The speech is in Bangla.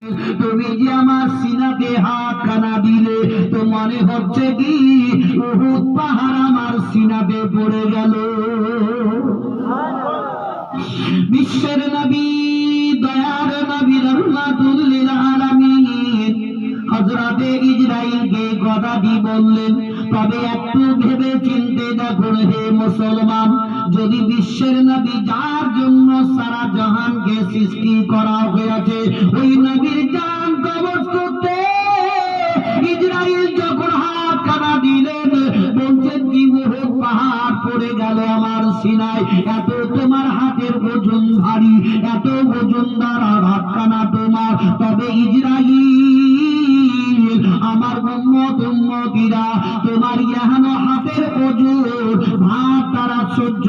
তুমি যে আমার সিনাতে হাত খানা দিলে, তো মনে হচ্ছে কি উহুদ পাহাড় আমার সিনাতে পড়ে গেল। বিশ্বের নবী, দয়ার নবী, রহমাতুল লিল আলামিন হযরতে ইসরাঈলকে কথাটি বললেন। তবে একটু ভেবে চিন্তে দেখুন হে মুসলমান, যদি বিশ্বের নবী যার জন্য সারা জাহানকে সৃষ্টি করা হয়েছে, ওই নবীর জান কবজ করতে ইসরাঈল যখন হাত কাটা দিলেন, বলছেন কি উহুদ পাহাড় পড়ে গেল আমার সিনায়। এত তোমার হাতের ওজন ভারী, এত ওজনদার হাতখানা তোমার। তবে ইসরাঈল, আমার উম্মত উম্মতিরা, তোমার ইহানো হাতের ওজন ভাত তারা সহ্য